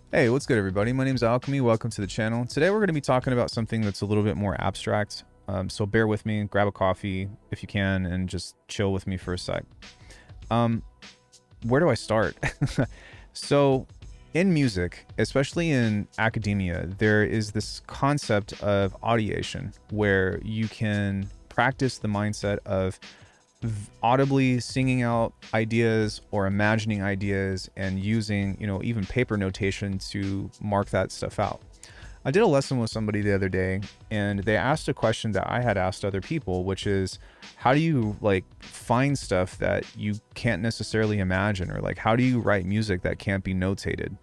Hey, what's good, everybody? My name is Alckemy. Welcome to the channel. Today we're going to be talking about something that's a little bit more abstract. So bear with me, grab a coffee if you can, and just chill with me for a sec. Where do I start? So in music, especially in academia, there is this concept of audiation where you can practice the mindset of audibly singing out ideas or imagining ideas and using, even paper notation to mark that stuff out. I did a lesson with somebody the other day and they asked a question that I had asked other people, which is how do you find stuff that you can't necessarily imagine, or how do you write music that can't be notated?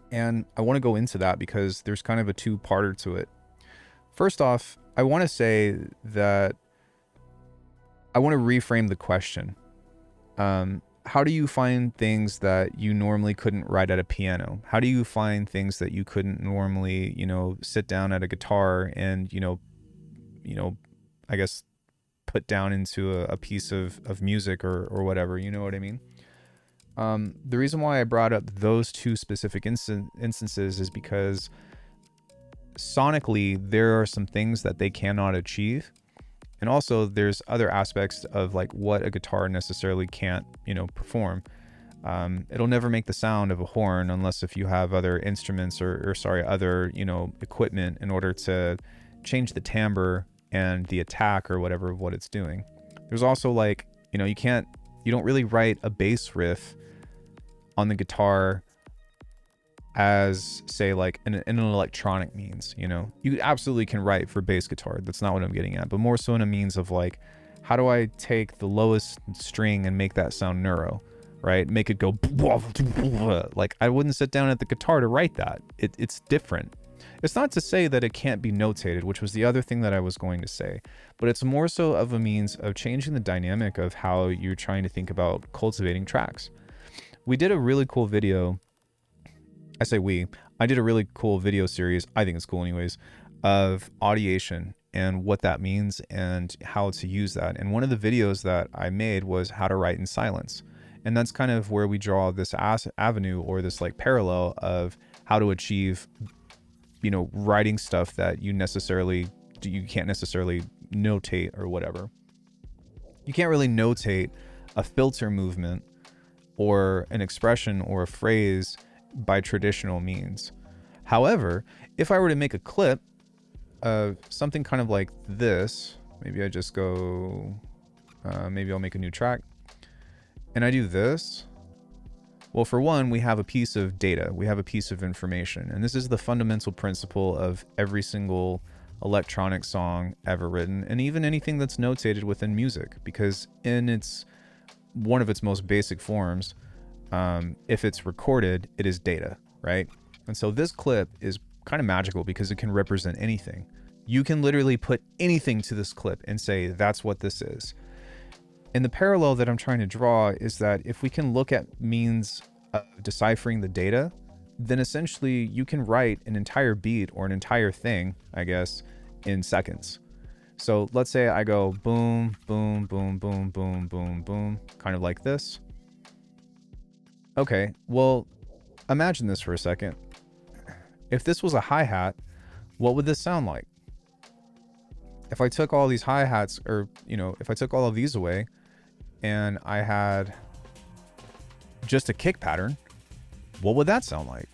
And I want to go into that because there's kind of a two-parter to it. First off, I want to say that I want to reframe the question. How do you find things that you normally couldn't write at a piano? How do you find things that you couldn't normally, sit down at a guitar and, I guess put down into a piece of music or whatever, you know what I mean? The reason why I brought up those two specific instances is because sonically, there are some things that they cannot achieve. And also there's other aspects of what a guitar necessarily can't, perform. It'll never make the sound of a horn unless if you have other instruments or other, equipment in order to change the timbre and the attack or whatever of what it's doing. There's also you don't really write a bass riff on the guitar as say in an electronic means. You absolutely can write for bass guitar, that's not what I'm getting at, but more so in a means of how do I take the lowest string and make that sound neuro, right? Make it go I wouldn't sit down at the guitar to write that. It's different. It's not to say that it can't be notated, which was the other thing that I was going to say, but it's more so of a means of changing the dynamic of how you're trying to think about cultivating tracks. We did a really cool video. I did a really cool video series, I think it's cool anyways, of audiation and what that means and how to use that. And one of the videos that I made was how to write in silence. And that's kind of where we draw this avenue or this parallel of how to achieve, writing stuff that you can't necessarily notate or whatever. You can't really notate a filter movement or an expression or a phrase by traditional means. However, if I were to make a clip of something kind of like this, maybe I just go, maybe I'll make a new track and I do this. Well, for one, we have a piece of data, we have a piece of information, and this is the fundamental principle of every single electronic song ever written, and even anything that's notated within music, because in one of its most basic forms, if it's recorded, it is data, right? And so this clip is kind of magical because it can represent anything. You can literally put anything to this clip and say, that's what this is. And the parallel that I'm trying to draw is that if we can look at means of deciphering the data, then essentially you can write an entire beat or an entire thing, I guess, in seconds. So let's say I go boom, boom, boom, boom, boom, boom, boom, kind of like this. Okay, well, imagine this for a second. If this was a hi-hat, what would this sound like? If I took all these hi-hats, or, if I took all of these away and I had just a kick pattern, what would that sound like?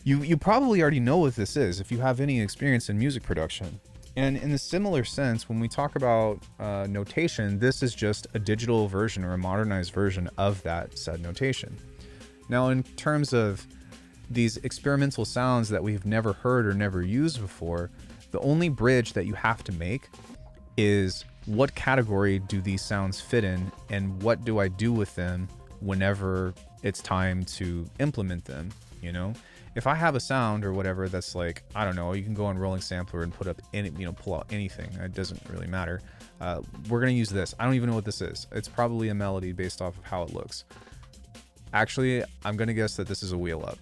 You probably already know what this is if you have any experience in music production. And in a similar sense, when we talk about notation, this is just a digital version or a modernized version of that said notation. Now, in terms of these experimental sounds that we've never heard or never used before, the only bridge that you have to make is what category do these sounds fit in and what do I do with them whenever it's time to implement them, If I have a sound or whatever that's I don't know, you can go on Rolling Sampler and put up any, pull out anything. It doesn't really matter. We're going to use this. I don't even know what this is. It's probably a melody based off of how it looks. Actually, I'm going to guess that this is a wheel up.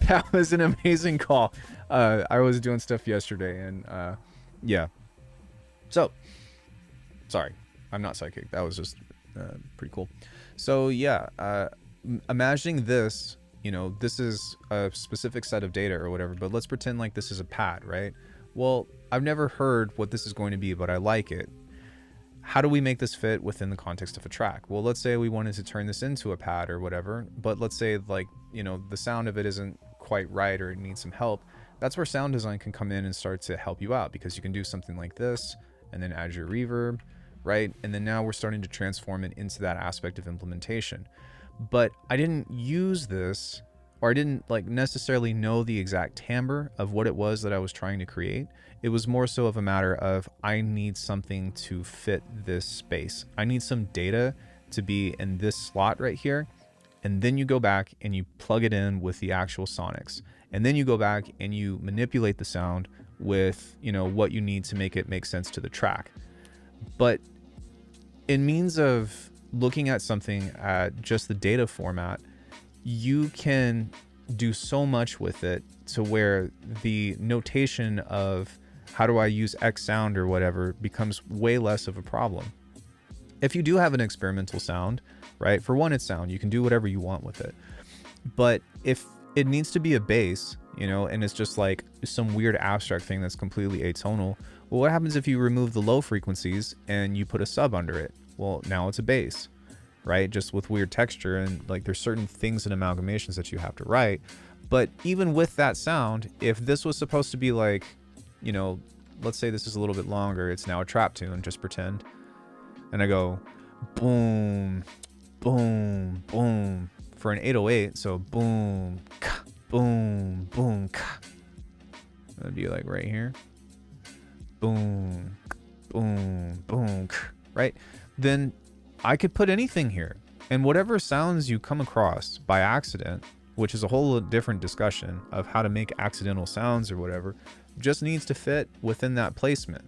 That was an amazing call. I was doing stuff yesterday and yeah. So, sorry, I'm not psychic. That was just pretty cool. So yeah, imagining this you know, this is a specific set of data or whatever, but let's pretend like this is a pad, right? Well, I've never heard what this is going to be, but I like it. How do we make this fit within the context of a track? Well, let's say we wanted to turn this into a pad or whatever, but let's say, like, you know, the sound of it isn't quite right or it needs some help. That's where sound design can come in and start to help you out, because you can do something like this and then add your reverb, right? And then now we're starting to transform it into that aspect of implementation. But I didn't use this, or I didn't like necessarily know the exact timbre of what it was that I was trying to create. It was more so of a matter of, I need something to fit this space. I need some data to be in this slot right here. And then you go back and you plug it in with the actual sonics. And then you go back and you manipulate the sound with, you know, what you need to make it make sense to the track. But in means of looking at something at just the data format, you can do so much with it to where the notation of how do I use X sound or whatever becomes way less of a problem. If you do have an experimental sound, right? For one, it's sound. You can do whatever you want with it. But if it needs to be a bass, you know, and it's just like some weird abstract thing that's completely atonal, well, what happens if you remove the low frequencies and you put a sub under it? Well, now it's a bass, right? Just with weird texture, and like there's certain things and amalgamations that you have to write. But even with that sound, if this was supposed to be like, you know, let's say this is a little bit longer, it's now a trap tune, just pretend. And I go boom, boom, boom for an 808. So boom, ka, boom, boom, ka. That'd be like right here. Boom, boom, boom, ka, right? Then I could put anything here. And whatever sounds you come across by accident, which is a whole different discussion of how to make accidental sounds or whatever, just needs to fit within that placement.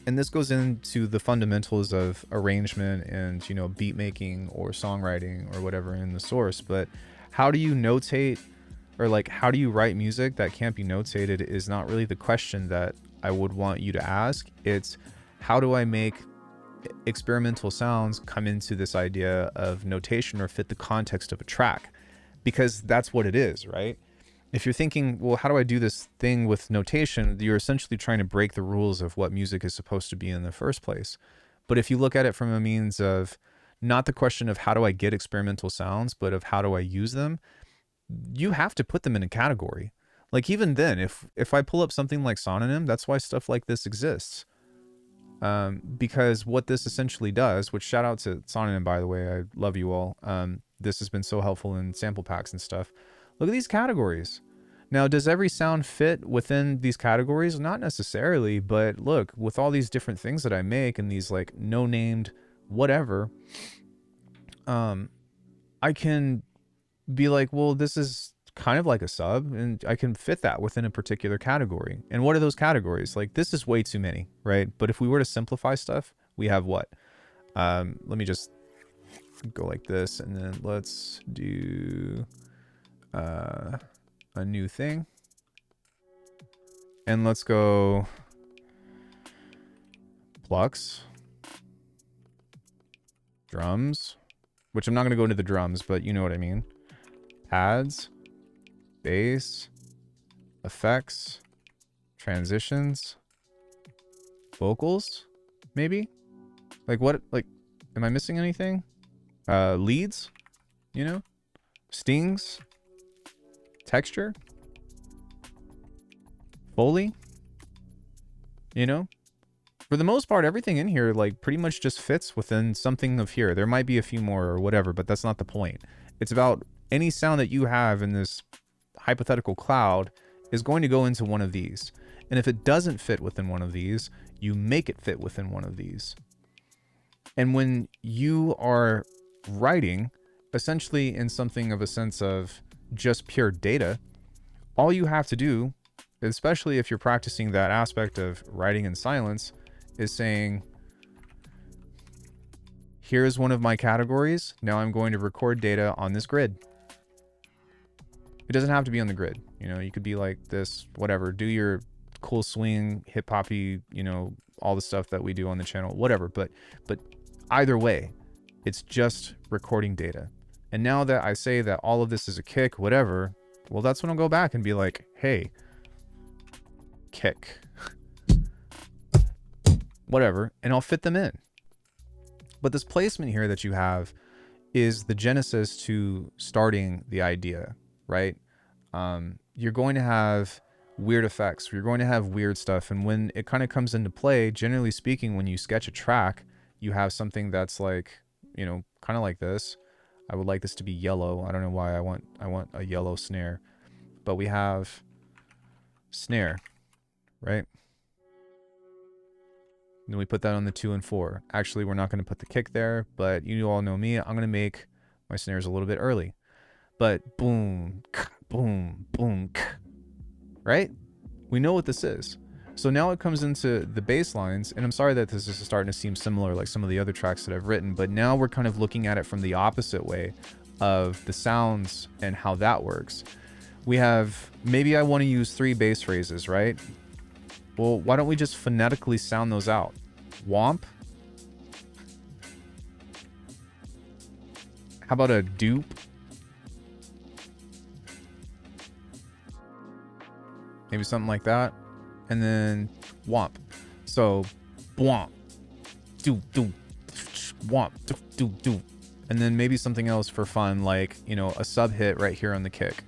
And this goes into the fundamentals of arrangement and, you know, beat making or songwriting or whatever in the source. But how do you notate, or like how do you write music that can't be notated, is not really the question that I would want you to ask. It's how do I make experimental sounds come into this idea of notation or fit the context of a track? Because that's what it is, right? If you're thinking, well, how do I do this thing with notation? You're essentially trying to break the rules of what music is supposed to be in the first place. But if you look at it from a means of not the question of how do I get experimental sounds, but of how do I use them, you have to put them in a category. Like even then, if I pull up something like Sononym, that's why stuff like this exists. Because what this essentially does, which shout out to Sononym, by the way, I love you all. This has been so helpful in sample packs and stuff. Look at these categories. Now, does every sound fit within these categories? Not necessarily, but look, with all these different things that I make and these like no-named whatever, I can be like, well, this is kind of like a sub, and I can fit that within a particular category. And what are those categories? Like, this is way too many, right? But if we were to simplify stuff, we have what? Let me just go like this, and then let's do a new thing, and let's go plucks, drums, which I'm not going to go into the drums, but you know what I mean. Pads, bass, effects, transitions, vocals, maybe? Like what, like, am I missing anything? Leads, you know? Stings, texture, Foley, you know? For the most part, everything in here, like, pretty much just fits within something of here. There might be a few more or whatever, but that's not the point. It's about any sound that you have in this hypothetical cloud is going to go into one of these. And if it doesn't fit within one of these, you make it fit within one of these. And when you are writing, essentially in something of a sense of just pure data, all you have to do, especially if you're practicing that aspect of writing in silence, is saying, here's one of my categories. Now I'm going to record data on this grid. It doesn't have to be on the grid. You know, you could be like this, whatever, do your cool swing, hip hoppy, you know, all the stuff that we do on the channel, whatever. But either way, it's just recording data. And now that I say that all of this is a kick, whatever, well, that's when I'll go back and be like, hey, kick, whatever, and I'll fit them in. But this placement here that you have is the genesis to starting the idea, right? You're going to have weird effects. You're going to have weird stuff. And when it kind of comes into play, generally speaking, when you sketch a track, you have something that's like, you know, kind of like this. I would like this to be yellow. I don't know why I want a yellow snare, but we have snare, right? Then we put that on the 2 and 4. Actually, we're not going to put the kick there, but you all know me. I'm going to make my snares a little bit early. But boom, boom, boom, right? We know what this is. So now it comes into the bass lines, and I'm sorry that this is starting to seem similar like some of the other tracks that I've written, but now we're kind of looking at it from the opposite way of the sounds and how that works. We have, maybe I want to use 3 bass phrases, right? Well, why don't we just phonetically sound those out? Womp. How about a dupe? Maybe something like that. And then womp. So, womp. Do, do. Womp. Do, do, do. And then maybe something else for fun, like, you know, a sub hit right here on the kick.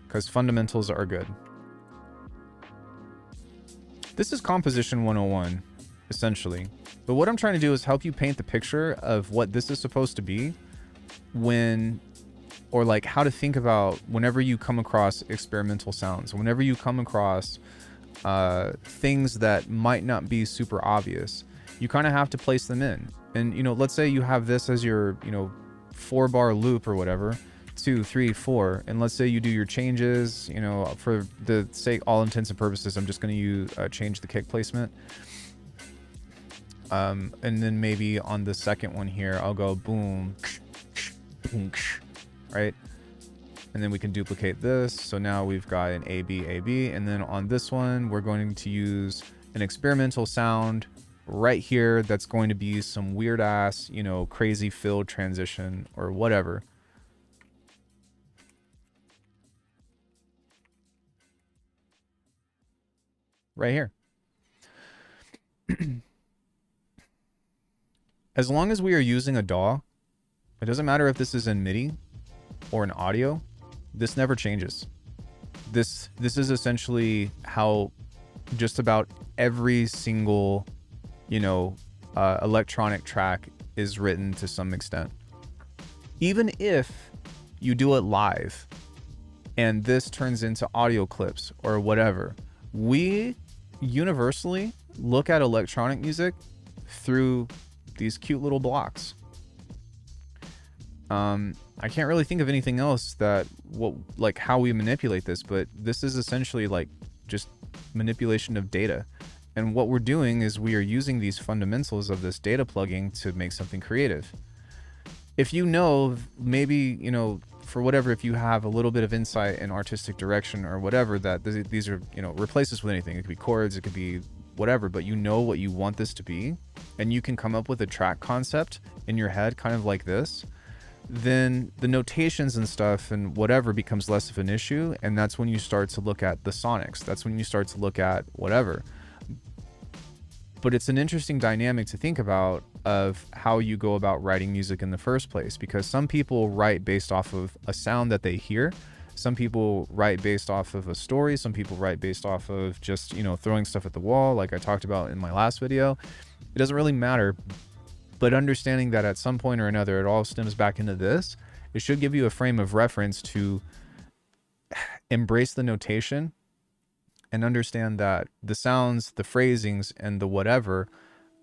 Because fundamentals are good. This is composition 101, essentially. But what I'm trying to do is help you paint the picture of what this is supposed to be when, or like how to think about whenever you come across experimental sounds, whenever you come across things that might not be super obvious, you kind of have to place them in. And, you know, let's say you have this as your, you know, 4-bar loop or whatever, 2, 3, 4, and let's say you do your changes, you know, for the sake, all intents and purposes, I'm just going to use change the kick placement. And then maybe on the second one here, I'll go boom, boom, right? And then we can duplicate this. So now we've got an A, B, A, B. And then on this one, we're going to use an experimental sound right here. That's going to be some weird ass, you know, crazy fill transition or whatever. Right here. As long as we are using a DAW, it doesn't matter if this is in MIDI or in audio, this never changes. This is essentially how just about every single, you know, electronic track is written to some extent. Even if you do it live and this turns into audio clips or whatever, we universally look at electronic music through these cute little blocks. I can't really think of anything else that like how we manipulate this, but this is essentially like just manipulation of data. And what we're doing is we are using these fundamentals of this data plugging to make something creative. If you know, maybe, you know, for whatever, if you have a little bit of insight in artistic direction or whatever, that these are, you know, replace this with anything. It could be chords, it could be whatever, but you know what you want this to be, and you can come up with a track concept in your head kind of like this, then the notations and stuff and whatever becomes less of an issue. And that's when you start to look at the sonics. That's when you start to look at whatever. But it's an interesting dynamic to think about of how you go about writing music in the first place, because some people write based off of a sound that they hear. Some people write based off of a story. Some people write based off of just, you know, throwing stuff at the wall, like I talked about in my last video. It doesn't really matter, but understanding that at some point or another, it all stems back into this, it should give you a frame of reference to embrace the notation and understand that the sounds, the phrasings, and the whatever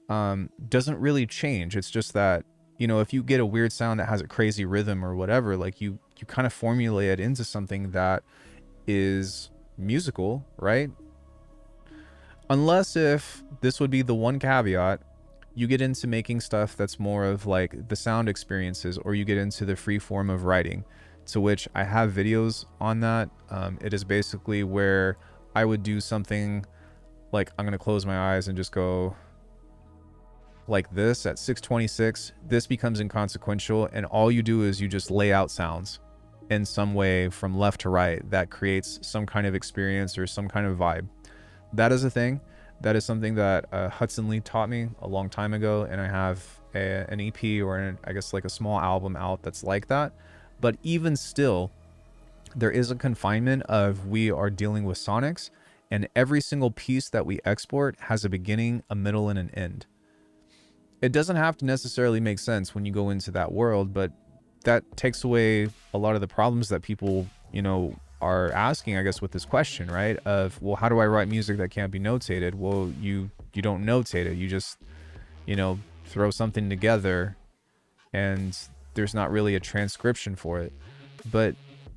doesn't really change. It's just that, you know, if you get a weird sound that has a crazy rhythm or whatever, like you kind of formulate it into something that is musical, right? Unless if this would be the one caveat, you get into making stuff that's more of like the sound experiences, or you get into the free form of writing, to which I have videos on that. It is basically where I would do something like I'm going to close my eyes and just go like this at 626, this becomes inconsequential, and all you do is you just lay out sounds in some way from left to right that creates some kind of experience or some kind of vibe. That is a thing. That is something that Hudson Lee taught me a long time ago, and I have an EP or I guess like a small album out that's like that. But even still, there is a confinement of we are dealing with sonics, and every single piece that we export has a beginning, a middle, and an end. It doesn't have to necessarily make sense when you go into that world, but that takes away a lot of the problems that people, you know, are asking, I guess, with this question, right? Of, well, how do I write music that can't be notated? Well, you don't notate it. You just, you know, throw something together, and there's not really a transcription for it. But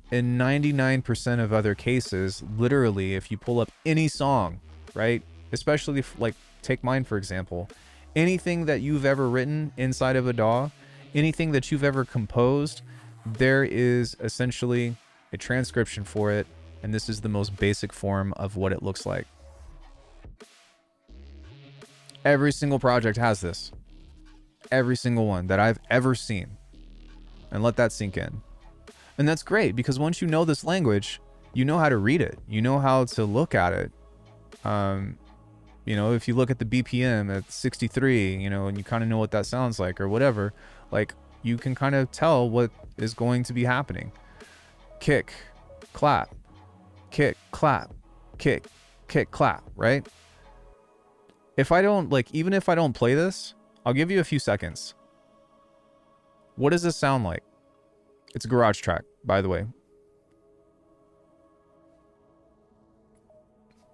in 99% of other cases, literally, if you pull up any song, right? Especially if, like, take mine, for example. Anything that you've ever written inside of a DAW, anything that you've ever composed, there is essentially a transcription for it, and this is the most basic form of what it looks like. Every single project has this. Every single one that I've ever seen. And let that sink in. And that's great, because once you know this language, you know how to read it. You know how to look at it. You know, if you look at the BPM at 63, you know, and you kind of know what that sounds like or whatever, like, you can kind of tell what is going to be happening. Kick, clap, kick, clap, kick, clap, right? If I don't, like, even if I don't play this, I'll give you a few seconds. What does this sound like? It's a garage track, by the way.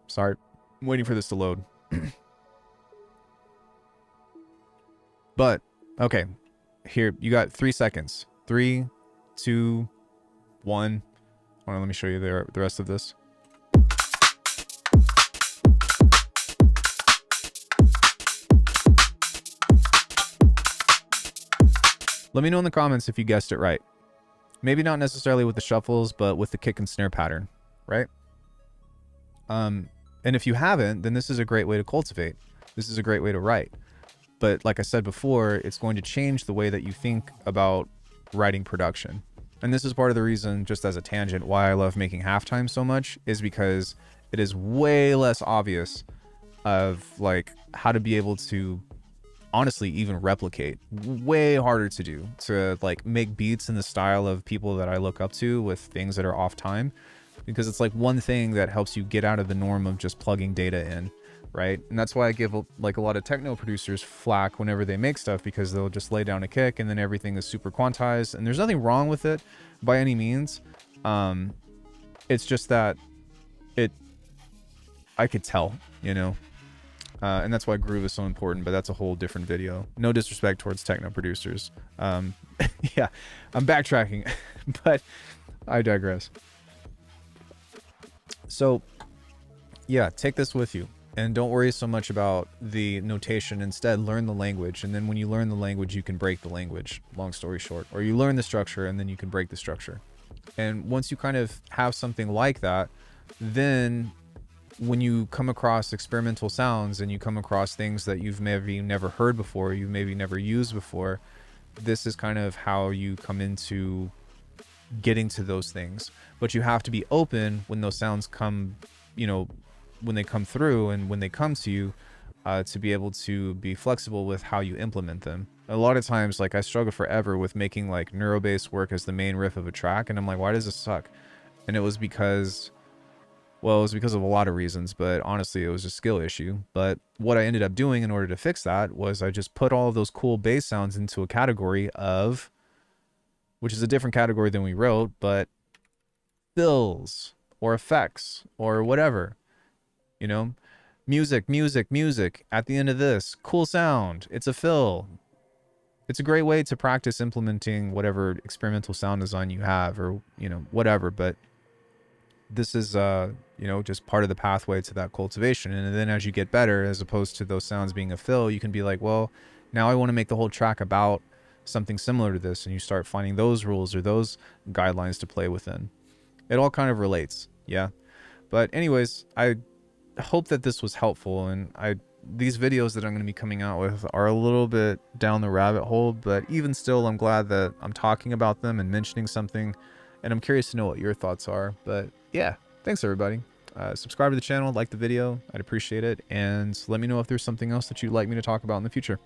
Sorry, I'm waiting for this to load. But, okay, here, you got 3 seconds. 3, 2, 1. Hold on, let me show you the rest of this. Let me know in the comments if you guessed it right. Maybe not necessarily with the shuffles, but with the kick and snare pattern, right? And if you haven't, then this is a great way to cultivate. This is a great way to write. But like I said before, it's going to change the way that you think about writing production. And this is part of the reason, just as a tangent, why I love making halftime so much, is because it is way less obvious of like how to be able to honestly even replicate. Way harder to do, to like make beats in the style of people that I look up to with things that are off time, because it's like one thing that helps you get out of the norm of just plugging data in, right? And that's why I give like a lot of techno producers flack whenever they make stuff, because they'll just lay down a kick and then everything is super quantized, and there's nothing wrong with it by any means. It's just that I could tell, you know. And that's why groove is so important, but that's a whole different video. No disrespect towards techno producers. Yeah, I'm backtracking, but I digress. So yeah, take this with you and don't worry so much about the notation. Instead, learn the language. And then when you learn the language, you can break the language, long story short, or you learn the structure and then you can break the structure. And once you kind of have something like that, then when you come across experimental sounds and you come across things that you've maybe never heard before, you've maybe never used before, this is kind of how you come into getting to those things. But you have to be open when those sounds come, you know, when they come through and when they come to you, to be able to be flexible with how you implement them. A lot of times, like, I struggled forever with making like neurobase work as the main riff of a track, and I'm like, why does this suck? And it was because, well, it was because of a lot of reasons, but honestly, it was a skill issue. But what I ended up doing in order to fix that was I just put all of those cool bass sounds into a category of, which is a different category than we wrote, but fills or effects or whatever, you know, music, at the end of this, cool sound, it's a fill. It's a great way to practice implementing whatever experimental sound design you have, or, you know, whatever. But this is, you know, just part of the pathway to that cultivation. And then as you get better, as opposed to those sounds being a fill, you can be like, well, now I want to make the whole track about something similar to this. And you start finding those rules or those guidelines to play within. It all kind of relates. Yeah. But anyways, I hope that this was helpful. And these videos that I'm going to be coming out with are a little bit down the rabbit hole, but even still, I'm glad that I'm talking about them and mentioning something. And I'm curious to know what your thoughts are. But yeah, thanks everybody. Subscribe to the channel, like the video. I'd appreciate it. And let me know if there's something else that you'd like me to talk about in the future.